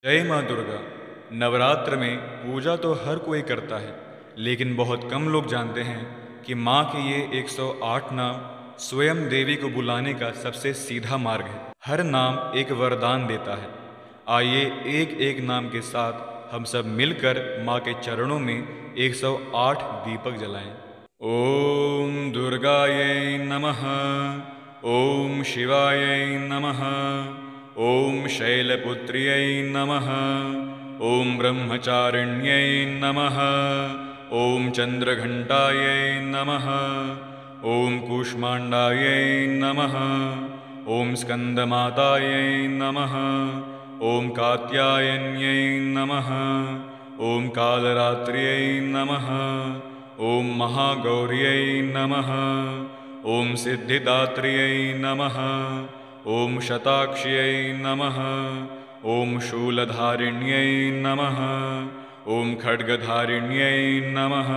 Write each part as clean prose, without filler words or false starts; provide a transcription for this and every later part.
जय माँ दुर्गा। नवरात्र में पूजा तो हर कोई करता है, लेकिन बहुत कम लोग जानते हैं कि माँ के ये 108 नाम स्वयं देवी को बुलाने का सबसे सीधा मार्ग है। हर नाम एक वरदान देता है। आइए एक एक नाम के साथ हम सब मिलकर माँ के चरणों में 108 दीपक जलाएं। ओम दुर्गायै नमः। ओम शिवायै नमः। ओम शैलपुत्र्यै नमः। ओम ब्रह्मचारिण्यै नमः। ओम चंद्रघंटायै नमः। ओम कूष्मांडायै नमः। ओम स्कंदमातायै नमः। ओम कात्यायन्यै नमः। ओम कालरात्र्यै नमः। ओम महागौर्यै नमः। ओम सिद्धिदात्र्यै नमः। ओम शताक्ष्यै नमः। ओम शूलधारिण्यै नमः। ओम खड्गधारिण्यै नमः।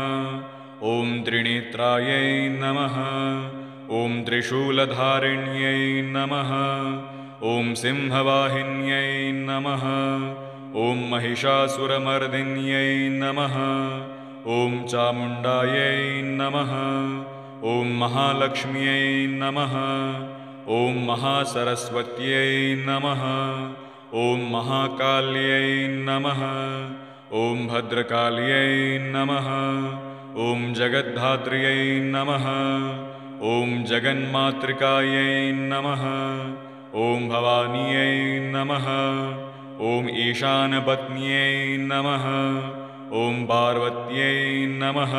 ओम त्रिनेत्रायै नमः। ओम त्रिशूलधारिण्यै नमः। ओम सिंहवाहिन्यै नमः। ओम महिषासुरमर्दिन्यै नमः। ओम चामुण्डायै नमः। ओम महालक्ष्म्यै नमः। ओम महासरस्वत्यै नमः। ओम महाकाल्यै नमः। ओम भद्रकाल्यै नमः। ओम जगद्धात्र्यै नमः। ओम जगन्मातृकायै नमः। ओम भवान्यै नमः। ओम ईशानपत्न्यै नमः। ओम पार्वत्यै नमः।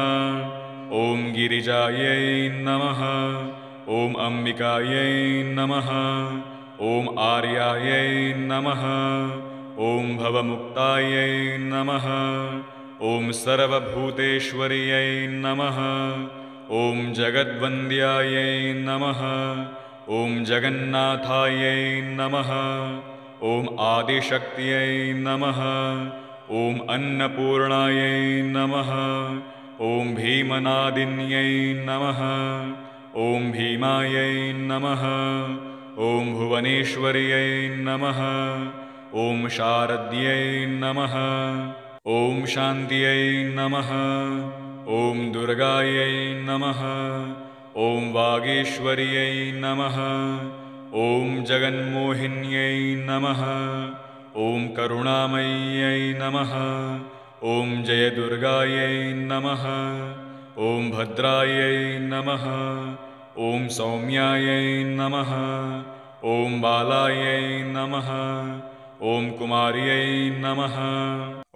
ओम गिरिजायै नमः। ओम अंबिकायै नमः। ओम आर्यायै नमः। ओम भवमुक्तायै नमः। ओम सर्वभूतेश्वर्यै नमः। ओम जगद्वन्द्यायै नमः। ओम जगन्नाथायै नमः। ओम आदिशक्त्यै नमः। ओम अन्नपूर्णायै नमः। ओम भीमनादिन्यै नमः। ओम भीमायै नमः। ओम भुवनेश्वर्यै नमः। ओम शारद्यै नमः। ओम शान्त्यै नमः। ओम दुर्गायै नमः। ओम वागीश्वर्यै नमः। ओम जगन्मोहिन्यै नमः। ओम करुणामय्यै नमः। ओम जयदुर्गायै नमः। ओम भद्रायै नमः। ओम सौम्यायै नमः। ओम बालायै नमः। ओम कुमार्यै नमः।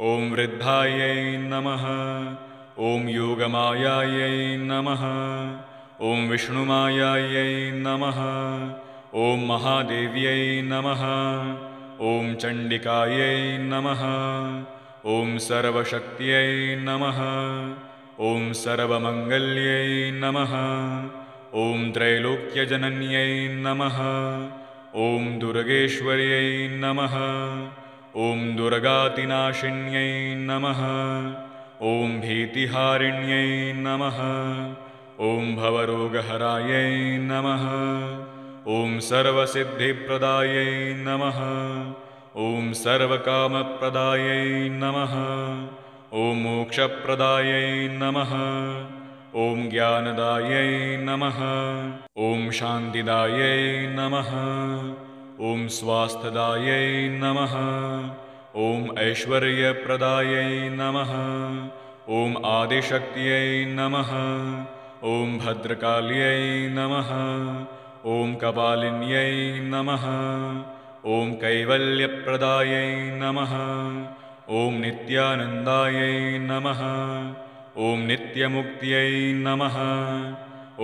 ओम वृद्धायै नमः। ओम योगमायायै नमः। ओम विष्णुमायायै नमः। ओम महादेव्यै नमः। ओम चण्डिकायै नमः। ओम सर्वशक्त्यै नमः। ओम सर्वमङ्गल्यै नमः। ओम त्रैलोक्यजनन्यै नमः। ओम दुर्गेश्वर्यै नमः। ओम दुर्गातिनाशिन्यै नमः। ओम भीतिहारिण्यै नमः। ओम भवरोगहरायै नमः। ओम सर्वसिद्धिप्रदायै नमः। ओम सर्वकामप्रदायै नमः। ओम मोक्षप्रदायै नमः। ओम ज्ञानदायै नमः। ओम शान्तिदायै नमः। ओम स्वास्थ्यदायै नमः। ओम ऐश्वर्यप्रदायै नमः। ओम आदिशक्त्यै नमः। ओम भद्रकाल्यै नमः। ओम कपालिन्यै नमः। ओम कैवल्यप्रदायै नमः। ओम नित्यानन्दायै नमः। ओम नित्यमुक्त्यै नमः।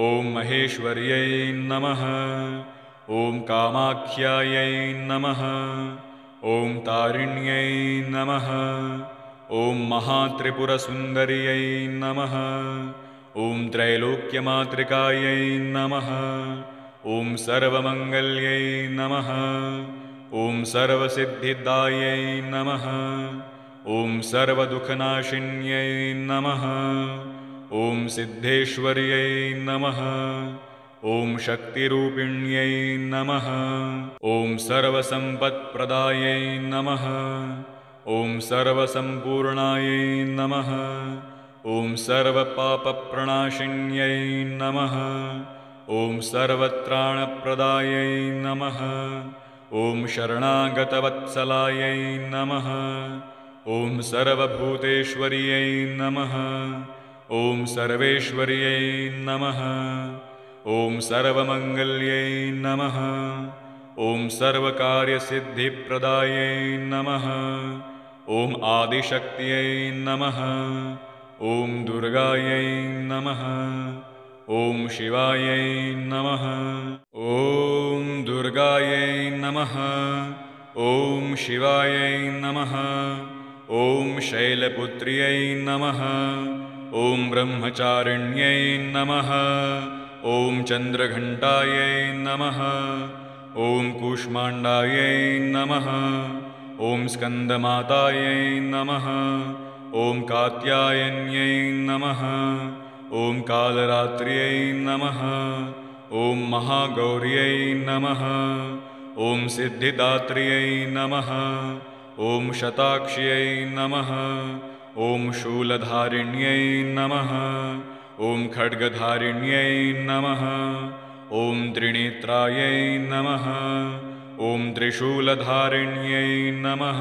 ओम महेश्वर्यै नमः। ओम कामाख्यायै नमः। ओम तारिण्यै नमः। ओम महात्रिपुरसुन्दर्यै नमः। ओम त्रैलोक्यमातृकायै नमः। ओम सर्वमङ्गल्यै नमः। ओम सर्वसिद्धिदायै नमः। ओम सर्वदुःखनाशिन्यै नमः। ओम सिद्धेश्वर्यै नमः। ओम शक्तिरूपिण्यै नमः। ओम सर्वसम्पत्प्रदायै नमः। ॐ सर्वसम्पूर्णायै नमः। ॐ सर्वपापप्रणाशिन्यै नमः। ॐ सर्वत्राणप्रदायै नमः। ॐ शरणागतवत्सलायै नमः। ॐ सर्वभूतेश्वर्यै नमः। ॐ सर्वेश्वर्यै नमः। ॐ सर्वमङ्गल्यै नमः। ॐ सर्वकार्यसिद्धिप्रदायै नमः। ॐ आदिशक्त्यै नमः। ॐ दुर्गायै नमः। ॐ शिवायै नमः। ॐ दुर्गायै नमः। ॐ शिवायै नमः। ॐ शैलपुत्र्यै नमः। ॐ ब्रह्मचारिण्यै नमः। ॐ चन्द्रघण्टायै नमः। ॐ कूष्माण्डायै नमः। ॐ स्कन्दमातायै नमः। ॐ कात्यायन्यै नमः। ॐ कालरात्र्यै नमः। ॐ महागौर्यै नमः। ॐ सिद्धिदात्र्यै नमः। ॐ शताक्ष्यै नमः। ॐ शूलधारिण्यै नमः। ॐ खड्गधारिण्यै नमः। ॐ त्रिनेत्रायै नमः। ॐ त्रिशूलधारिण्यै नमः।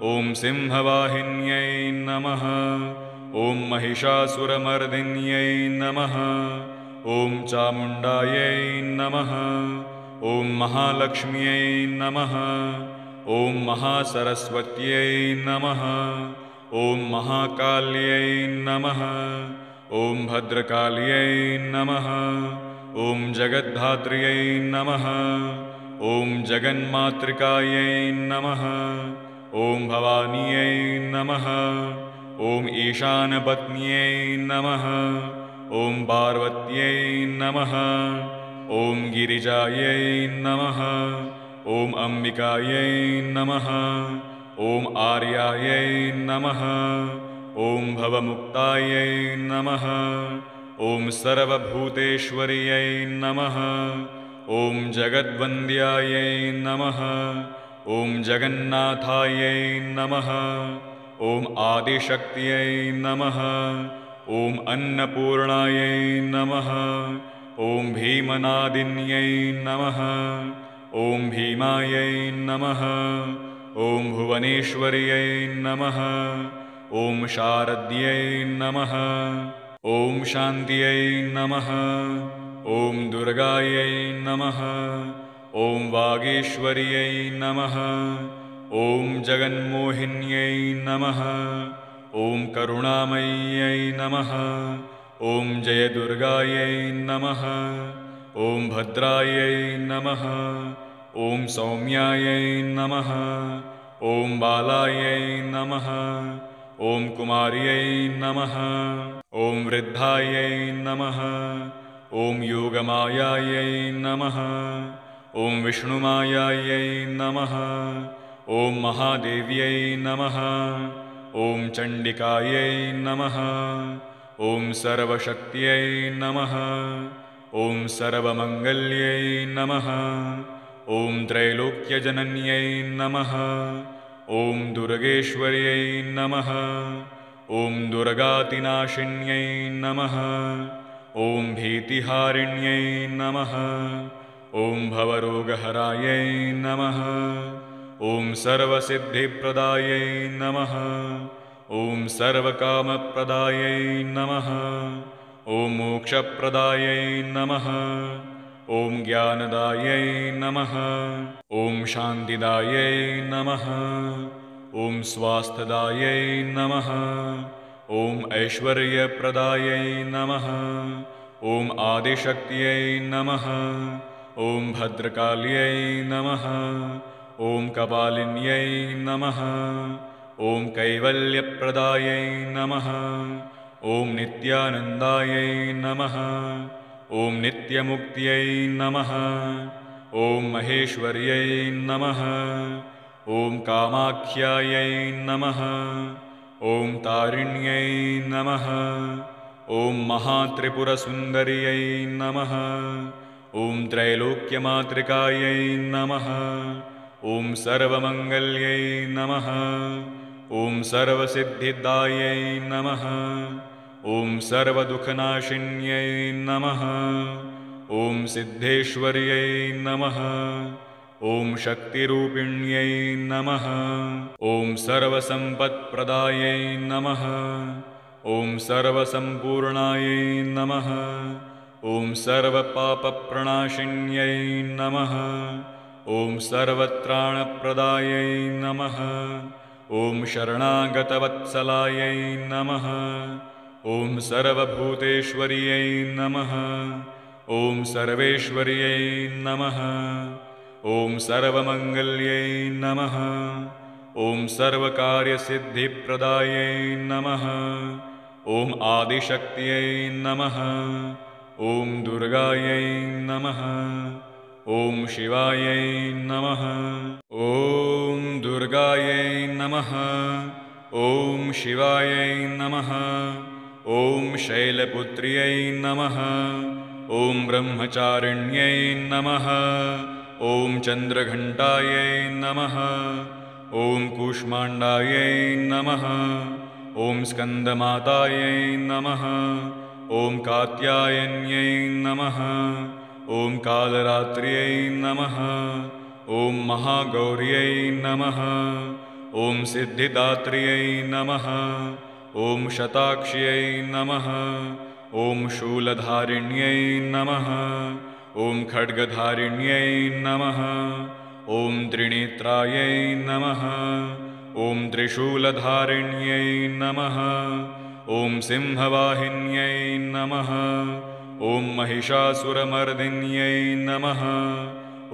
ॐ सिंहवाहिन्यै नमः। ॐ महिषासुरमर्दिन्यै नमः। ॐ चामुण्डायै नमः। ॐ महालक्ष्म्यै नमः। ॐ महासरस्वत्यै नमः। ॐ महाकाल्यै नमः। ॐ भद्रकाल्यै नमः। ॐ जगद्धात्र्यै नमः। ॐ जगन्मातृकायै नमः। ॐ भवान्यै नमः। ॐ ईशानपत्न्यै नमः। ॐ पार्वत्यै नमः। ॐ गिरिजायै नमः। ॐ अम्बिकायै नमः। ॐ आर्यायै नमः। ॐ भवमुक्तायै नमः। ॐ सर्वभूतेश्वर्यै नमः। ॐ जगद्वन्द्यायै नमः। ॐ जगन्नाथायै नमः। ॐ आदिशक्त्यै नमः। ॐ अन्नपूर्णायै नमः। ॐ भीमनादिन्यै नमः। ॐ भीमायै नमः। ॐ भुवनेश्वर्यै नमः। ॐ शारद्यै नमः। ॐ शान्त्यै नमः। ॐ दुर्गायै नमः। ॐ वागीश्वर्यै नमः। ॐ जगन्मोहिन्यै नमः। ॐ करुणामय्यै नमः। ॐ जयदुर्गायै नमः। ॐ भद्रायै नमः। ॐ सौम्यायै नमः। ॐ बालायै नमः। ॐ कुमार्यै नमः। ॐ वृद्धायै नमः। ॐ योगमायायै नमः। ॐ विष्णुमायायै नमः। ॐ महादेव्यै नमः। ॐ चण्डिकायै नमः। ॐ सर्वशक्त्यै नमः। ॐ सर्वमङ्गल्यै नमः। ॐ त्रैलोक्यजनन्यै नमः। ॐ दुर्गेश्वर्यै नमः। ॐ दुर्गातिनाशिन्यै नमः। ॐ भीतिहारिण्यै नमः। ॐ भवरोगहरायै नमः। ॐ सर्वसिद्धिप्रदायै नमः। ॐ सर्वकामप्रदायै नमः। ॐ मोक्षप्रदायै नमः। ॐ ज्ञानदायै नमः। ॐ शान्तिदायै नमः। ॐ स्वास्थ्यदायै नमः। ॐ ऐश्वर्यप्रदायै नमः। ॐ आदिशक्त्यै नमः। ॐ भद्रकाल्यै नमः। ॐ कपालिन्यै नमः। ॐ कैवल्यप्रदायै नमः। ॐ नित्यानन्दायै नमः। ॐ नित्यमुक्त्यै नमः। ॐ महेश्वर्यै नमः। ॐ कामाख्यायै नमः। ॐ तारिण्यै नमः। ॐ महात्रिपुरसुन्दर्यै नमः। ॐ त्रैलोक्यमातृकायै नमः। ॐ सर्वमङ्गल्यै नमः। ॐ सर्वसिद्धिदायै नमः। ॐ सर्वदुःखनाशिन्यै नमः। ॐ सिद्धेश्वर्यै नमः। ॐ शक्तिरूपिण्यै नमः। ॐ सर्वसम्पत्प्रदायै नमः। ॐ सर्वसम्पूर्णायै नमः। ॐ सर्वपापप्रणाशिन्यै नमः। ॐ सर्वत्राणप्रदायै नमः। ॐ शरणागतवत्सलायै नमः। ॐ सर्वभूतेश्वर्यै नमः। ॐ सर्वेश्वर्यै नमः। ॐ सर्वमङ्गल्यै नमः। ॐ सर्वकार्यसिद्धिप्रदायै नमः। ॐ आदिशक्त्यै नमः। ॐ दुर्गायै नमः। ॐ शिवायै नमः। ॐ दुर्गायै नमः। ॐ शिवायै नमः। ॐ शैलपुत्र्यै नमः। ॐ ब्रह्मचारिण्यै नमः। ॐ चन्द्रघण्टायै नमः। ॐ कूष्माण्डायै नमः। ॐ स्कन्दमातायै नमः। ॐ कात्यायन्यै नमः। ॐ कालरात्र्यै नमः। ॐ महागौर्यै नमः। ॐ सिद्धिदात्र्यै नमः। ॐ शताक्ष्यै नमः। ॐ शूलधारिण्यै नमः। ॐ खड्गधारिण्यै नमः। ॐ त्रिनेत्रायै नमः। ॐ त्रिशूलधारिण्यै नमः। ॐ सिंहवाहिन्यै नमः। ॐ महिषासुरमर्दिन्यै नमः।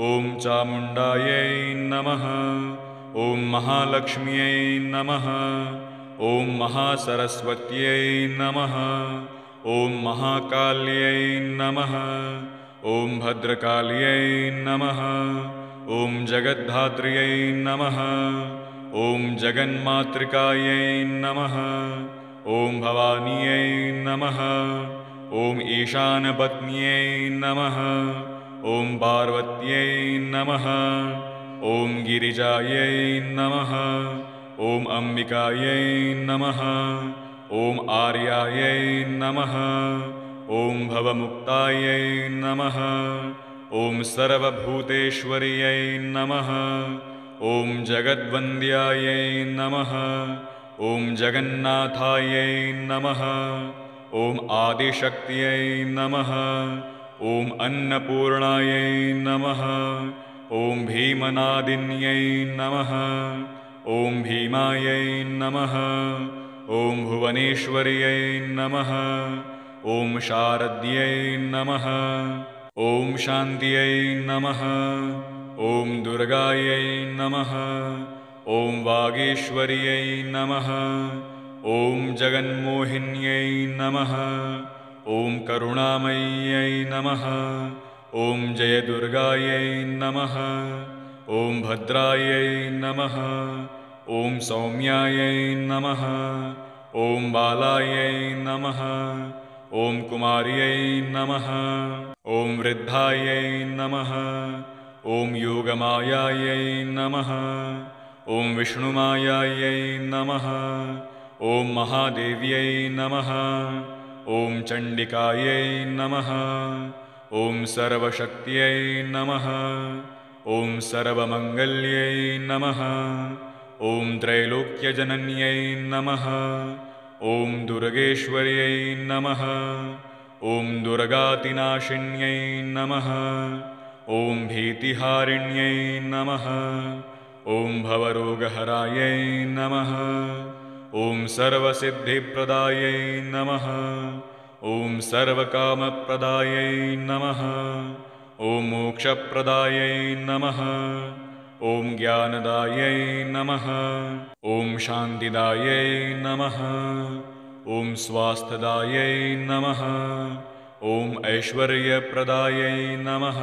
ॐ चामुण्डायै नमः। ॐ महालक्ष्म्यै नमः। ॐ महासरस्वत्यै नमः। ॐ महाकाल्यै नमः। ॐ भद्रकाल्यै नमः। ॐ जगद्धात्र्यै नमः। ॐ जगन्मातृकायै नमः। ॐ भवान्यै नमः। ॐ ईशानपत्न्यै नमः। ॐ पार्वत्यै नमः। ॐ गिरिजायै नमः। ॐ अम्बिकायै नमः। ॐ आर्यायै नमः। ॐ भवमुक्तायै नमः। ॐ सर्वभूतेश्वर्यै नमः। ॐ जगद्वन्द्यायै नमः। ॐ जगन्नाथायै नमः। ॐ आदिशक्त्यै नमः। ॐ अन्नपूर्णायै नमः। ॐ भीमनादिन्यै नमः। ॐ भीमायै नमः। ॐ भुवनेश्वर्यै नमः। ॐ शारद्यै नमः। ॐ शान्त्यै नमः। ॐ दुर्गायै नमः। ॐ वागीश्वर्यै नमः। ॐ जगन्मोहिन्यै नमः। ॐ करुणामय्यै नमः। ॐ जयदुर्गायै नमः। ॐ भद्रायै नमः। ॐ सौम्यायै नमः। ॐ बालायै नमः। ॐ कुमार्यै नमः। ॐ वृद्धायै नमः। ॐ योगमायायै नमः। ॐ विष्णुमायायै नमः। ॐ महादेव्यै नमः। ॐ चण्डिकायै नमः। ॐ सर्वशक्त्यै नमः। ॐ सर्वमङ्गल्यै नमः। ॐ त्रैलोक्यजनन्यै नमः। ॐ दुर्गेश्वर्यै नमः। ॐ दुर्गातिनाशिन्यै नमः। ॐ भीतिहारिण्यै नमः। ॐ भवरोगहरायै नमः। ॐ सर्वसिद्धिप्रदायै नमः। ॐ सर्वकामप्रदायै नमः। ॐ मोक्षप्रदायै नमः। ॐ ज्ञानदायै नमः। ॐ शान्तिदायै नमः। ॐ स्वास्थ्यदायै नमः। ॐ ऐश्वर्यप्रदायै नमः।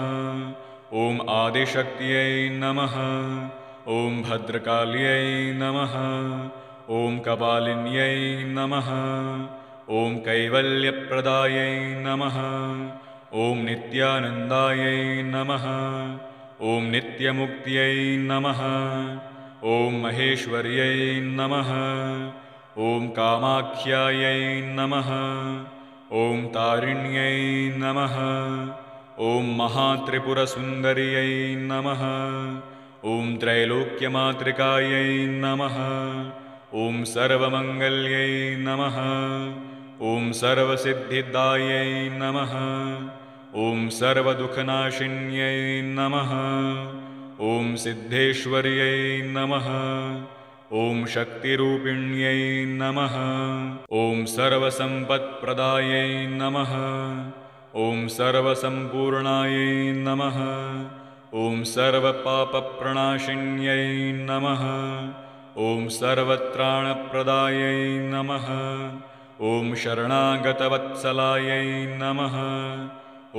ॐ आदिशक्त्यै नमः। ॐ भद्रकाल्यै नमः। ॐ कपालिन्यै नमः। ॐ कैवल्यप्रदायै नमः। ॐ नित्यानन्दायै नमः। ॐ नित्यमुक्त्यै नमः। ॐ महेश्वर्यै नमः। ॐ कामाख्यायै नमः। ॐ तारिण्यै नमः। ॐ महात्रिपुरसुन्दर्यै नमः। ॐ त्रैलोक्यमातृकायै नमः। ॐ सर्वमङ्गल्यै नमः। ॐ सर्वसिद्धिदायै नमः। ॐ सर्वदुःखनाशिन्यै नमः। ॐ सिद्धेश्वर्यै नमः। ॐ शक्तिरूपिण्यै नमः। ॐ सर्वसम्पत्प्रदायै नमः। ॐ सर्वसम्पूर्णायै नमः। ॐ सर्वपापप्रणाशिन्यै नमः। ॐ सर्वत्राणप्रदायै नमः। ॐ शरणागतवत्सलायै नमः।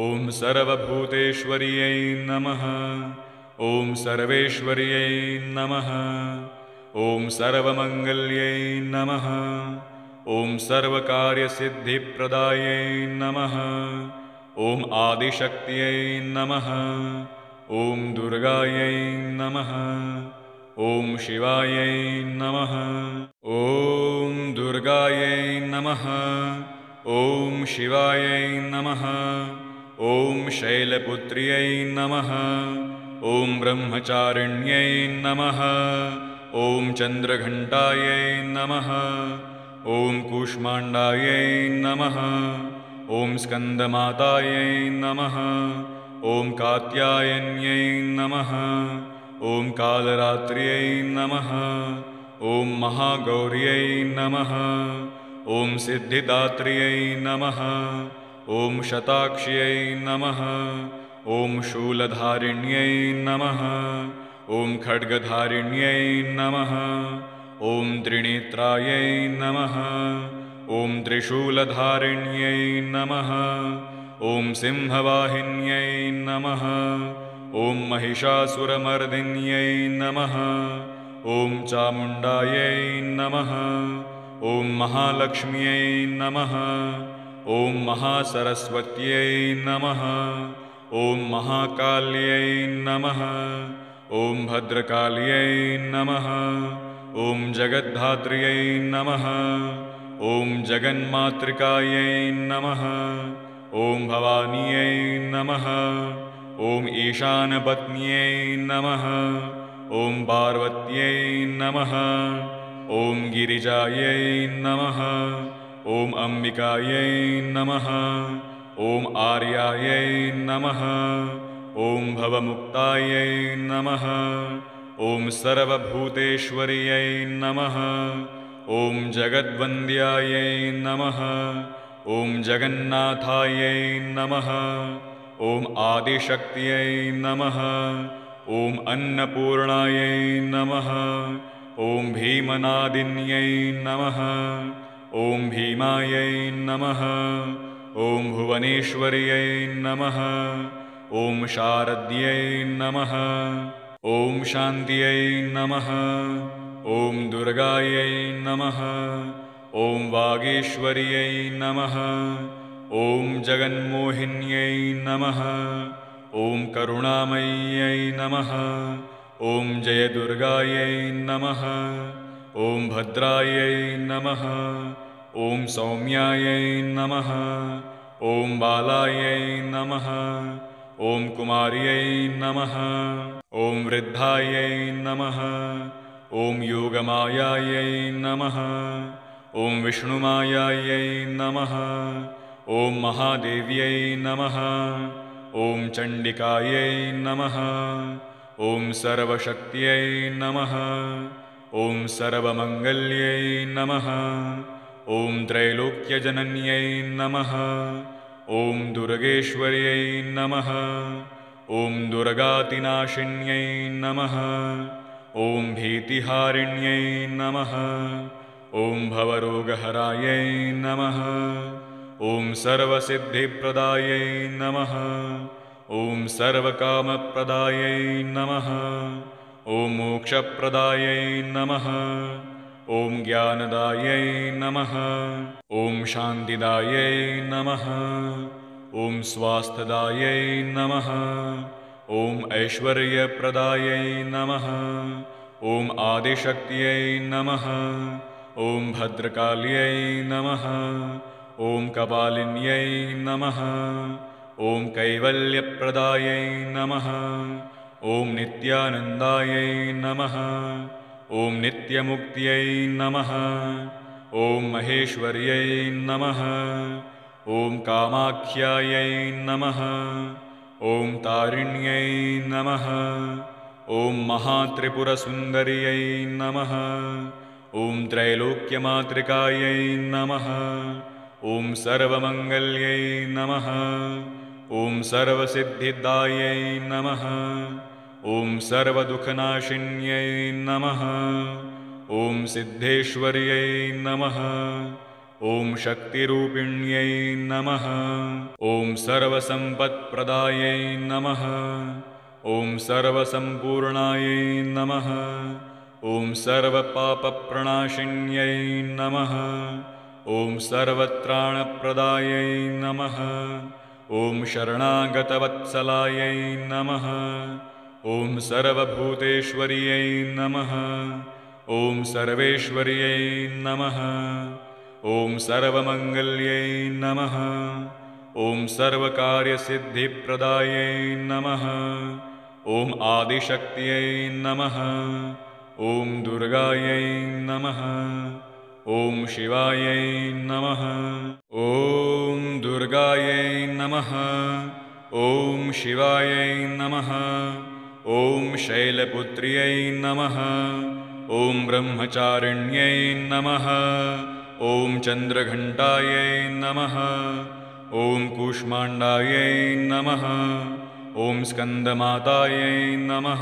ॐ सर्वभूतेश्वर्यै नमः। ॐ सर्वेश्वर्यै नमः। ॐ सर्वमङ्गल्यै नमः। ॐ सर्वकार्यसिद्धिप्रदायै नमः। ॐ आदिशक्त्यै नमः। ॐ दुर्गायै नमः। ॐ शिवायै नमः। ॐ दुर्गायै नमः। ॐ शिवायै नमः। ॐ शैलपुत्र्यै नमः। ॐ ब्रह्मचारिण्यै नमः। ॐ चन्द्रघण्टायै नमः। ॐ कूष्माण्डायै नमः। ॐ स्कन्दमातायै नमः। ॐ कात्यायन्यै नमः। ॐ कालरात्र्यै नमः। ॐ महागौर्यै नमः। ॐ सिद्धिदात्र्यै नमः। ॐ शताक्ष्यै नमः। ॐ शूलधारिण्यै नमः। ॐ खड्गधारिण्यै नमः। ॐ त्रिनेत्रायै नमः। ॐ त्रिशूलधारिण्यै नमः। ॐ सिंहवाहिन्यै नमः। ॐ महिषासुरमर्दिन्यै नमः। ॐ चामुण्डायै नमः। ॐ महालक्ष्म्यै नमः। ॐ महासरस्वत्यै नमः। ॐ महाकाल्यै नमः। ॐ भद्रकाल्यै नमः। ॐ जगद्धात्र्यै नमः। ॐ जगन्मातृकायै नमः। ॐ भवान्यै नमः। ॐ ईशानपत्न्यै नमः। ॐ पार्वत्यै नमः। ॐ गिरिजायै नमः। ॐ अम्बिकायै नमः। ॐ आर्यायै नमः। ॐ भवमुक्तायै नमः। ॐ सर्वभूतेश्वर्यै नमः। ॐ जगद्वन्द्यायै नमः। ॐ जगन्नाथायै नमः। ॐ आदिशक्त्यै नमः। ॐ अन्नपूर्णायै नमः। ॐ भीमनादिन्यै नमः। ॐ भीमायै नमः। ॐ भुवनेश्वर्यै नमः। ॐ शारद्यै नमः। ॐ शान्त्यै नमः। ॐ दुर्गायै नमः। ॐ वागीश्वर्यै नमः। ॐ जगन्मोहिन्यै नमः। ॐ करुणामय्यै नमः। ॐ जयदुर्गायै नमः। ॐ भद्रायै नमः। ॐ सौम्यायै नमः। ॐ बालायै नमः। ॐ कुमार्यै नमः। ॐ वृद्धायै नमः। ॐ योगमायायै नमः। ॐ विष्णुमायायै नमः। ॐ महादेव्यै नमः। ॐ चण्डिकायै नमः। ॐ सर्वशक्त्यै नमः। ॐ सर्वमङ्गल्यै नमः। ॐ त्रैलोक्यजनन्यै नमः। ॐ दुर्गेश्वर्यै नमः। ॐ दुर्गातिनाशिन्यै नमः। ॐ भीतिहारिण्यै नमः। ॐ भवरोगहरायै नमः। ॐ सर्वसिद्धिप्रदायै नमः। ॐ सर्वकामप्रदायै नमः। ॐ मोक्षप्रदायै नमः। ॐ ज्ञानदायै नमः। ॐ शान्तिदायै नमः। ॐ स्वास्थ्यदायै नमः। ॐ ऐश्वर्यप्रदायै नमः। ॐ आदिशक्त्यै नमः। ॐ भद्रकाल्यै नमः। ॐ कपालिन्यै नमः। ॐ कैवल्यप्रदायै नमः। ॐ नित्यानन्दायै नमः। ॐ नित्यमुक्त्यै नमः। ॐ महेश्वर्यै नमः। ॐ कामाख्यायै नमः। ॐ तारिण्यै नमः। ॐ महात्रिपुरसुन्दर्यै नमः। ॐ त्रैलोक्यमातृकायै नमः। ॐ सर्वमङ्गल्यै नमः। ॐ सर्वसिद्धिदायै नमः। ॐ सर्वदुःखनाशिन्यै नमः। ॐ सिद्धेश्वर्यै नमः। ॐ शक्तिरूपिण्यै नमः। ॐ सर्वसम्पत्प्रदायै नमः। ॐ सर्वसम्पूर्णायै नमः। ॐ सर्वपापप्रणाशिन्यै नमः। ॐ सर्वत्राणप्रदायै नमः। ॐ शरणागतवत्सलायै नमः। ॐ सर्वभूतेश्वर्यै नमः। ॐ सर्वेश्वर्यै नमः। ॐ सर्वमङ्गल्यै नमः। ॐ सर्वकार्यसिद्धिप्रदायै नमः। ॐ आदिशक्त्यै नमः। ॐ दुर्गायै नमः। ॐ शिवायै नमः। ॐ दुर्गायै नमः। ॐ शिवायै नमः। ॐ शैलपुत्र्यै नमः। ॐ ब्रह्मचारिण्यै नमः। ॐ चन्द्रघण्टायै नमः। ॐ कूष्माण्डायै नमः। ॐ स्कन्दमातायै नमः।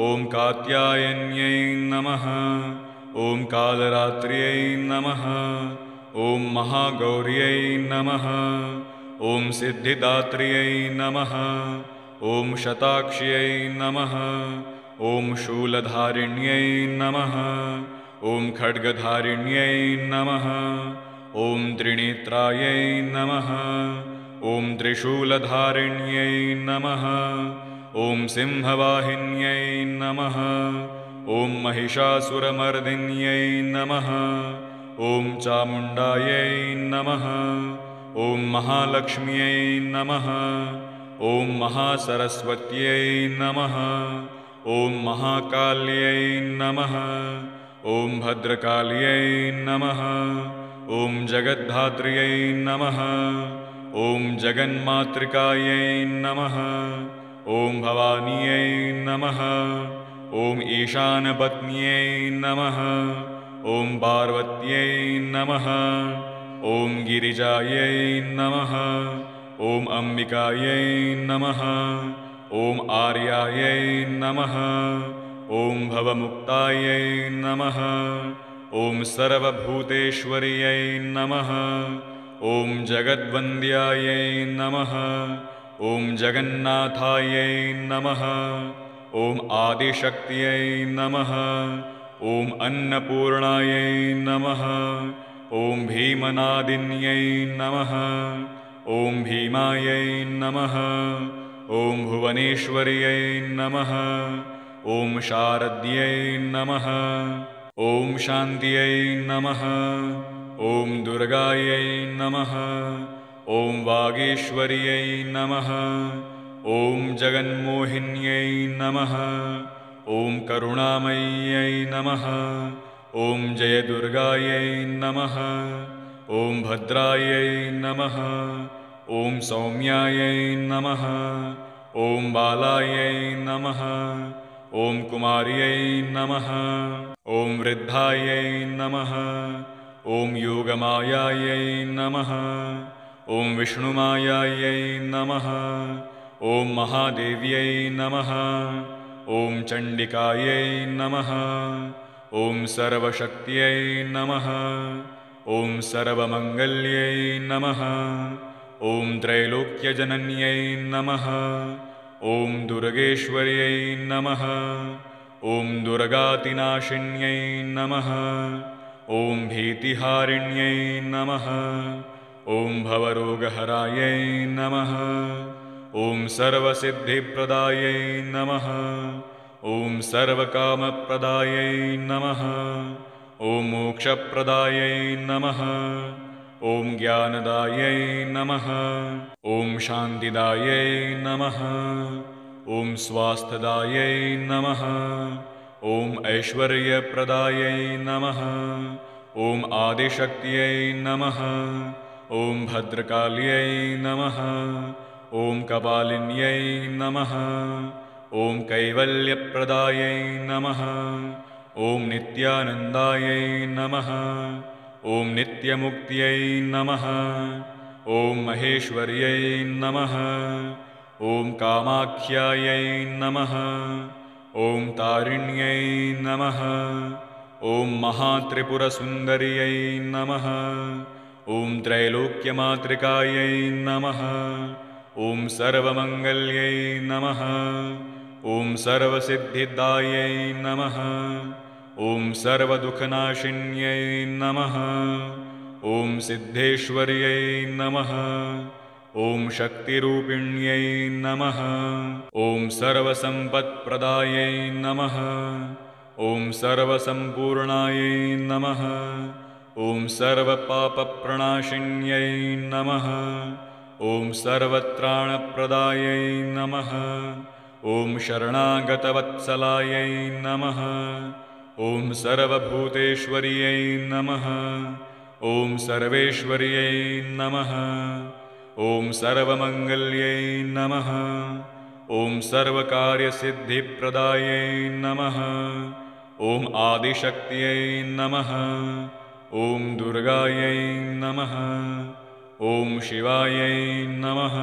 ॐ कात्यायन्यै नमः। ॐ कालरात्र्यै नमः। ॐ महागौर्यै नमः। ॐ सिद्धिदात्र्यै नमः। ॐ शताक्ष्यै नमः। ॐ शूलधारिण्यै नमः। ॐ खड्गधारिण्यै नमः। ॐ त्रिनेत्रायै नमः। ॐ त्रिशूलधारिण्यै नमः। ॐ सिंहवाहिन्यै नमः। ॐ महिषासुरमर्दिन्यै नमः। ॐ चामुण्डायै नमः। ॐ महालक्ष्म्यै नमः। ॐ महासरस्वत्यै नमः। ॐ महाकाल्यै नमः। ॐ भद्रकाल्यै नमः। ॐ जगद्धात्र्यै नमः। ॐ जगन्मातृकायै नमः। ॐ भवान्यै नमः। ॐ ईशानपत्न्यै नमः। ॐ पार्वत्यै नमः। ॐ गिरिजायै नमः। ॐ अम्बिकायै नमः। ॐ आर्यायै नमः। ॐ भवमुक्तायै नमः। ॐ सर्वभूतेश्वर्यै नमः। ॐ जगद्वन्द्यायै नमः। ॐ जगन्नाथायै नमः। ॐ आदिशक्त्यै नमः। ॐ अन्नपूर्णायै नमः। ॐ भीमनादिन्यै नमः। ॐ भीमायै नमः। ॐ भुवनेश्वर्यै नमः। ॐ शारद्यै नमः। ॐ शान्त्यै नमः। ॐ दुर्गायै नमः। ॐ वागीश्वर्यै नमः। ॐ जगन्मोहिन्यै नमः। ॐ करुणामय्यै नमः। ॐ जयदुर्गायै नमः। ॐ भद्रायै नमः। ॐ सौम्यायै नमः। ॐ बालायै नमः। ॐ कुमार्यै नमः। ॐ वृद्धायै नमः। ॐ योगमायायै नमः। ॐ विष्णुमायायै नमः। ॐ महादेव्यै नमः। ॐ चण्डिकायै नमः। ॐ सर्वशक्त्यै नमः। ॐ सर्वमङ्गल्यै नमः। ॐ त्रैलोक्यजनन्यै नमः। ॐ दुर्गेश्वर्यै नमः। ॐ दुर्गातिनाशिन्यै नमः। ॐ भीतिहारिण्यै नमः। ॐ भवरोगहरायै नमः। ॐ सर्वसिद्धिप्रदायै नमः। ॐ सर्वकामप्रदायै नमः। ॐ मोक्षप्रदायै नमः। ॐ ज्ञानदायै नमः। ॐ शान्तिदायै नमः। ॐ स्वास्थ्यदायै नमः। ॐ ऐश्वर्यप्रदायै नमः। ॐ आदिशक्त्यै नमः। ॐ भद्रकाल्यै नमः। ॐ कपालिन्यै नमः। ॐ कैवल्यप्रदायै नमः। ॐ नित्यानन्दायै नमः। ॐ नित्यमुक्त्यै नमः। ॐ महेश्वर्यै नमः। ॐ कामाख्यायै नमः। ॐ तारिण्यै नमः। ॐ महात्रिपुरसुन्दर्यै नमः। ॐ त्रैलोक्यमातृकायै नमः। ॐ सर्वमङ्गल्यै नमः। ॐ सर्वसिद्धिदायै नमः। ॐ सर्वदुःखनाशिन्यै नमः। ॐ सिद्धेश्वर्यै नमः। ॐ शक्तिरूपिण्यै नमः। ॐ सर्वसम्पत्प्रदायै नमः। ॐ सर्वसम्पूर्णायै नमः। ॐ सर्वपापप्रणाशिन्यै नमः। ॐ सर्वत्राणप्रदायै नमः। ॐ शरणागतवत्सलायै नमः। ॐ सर्वभूतेश्वर्यै नमः। ॐ सर्वेश्वर्यै नमः। ॐ सर्वमङ्गल्यै नमः। ॐ सर्वकार्यसिद्धिप्रदायै नमः। ॐ आदिशक्त्यै नमः। ॐ दुर्गायै नमः। ॐ शिवायै नमः।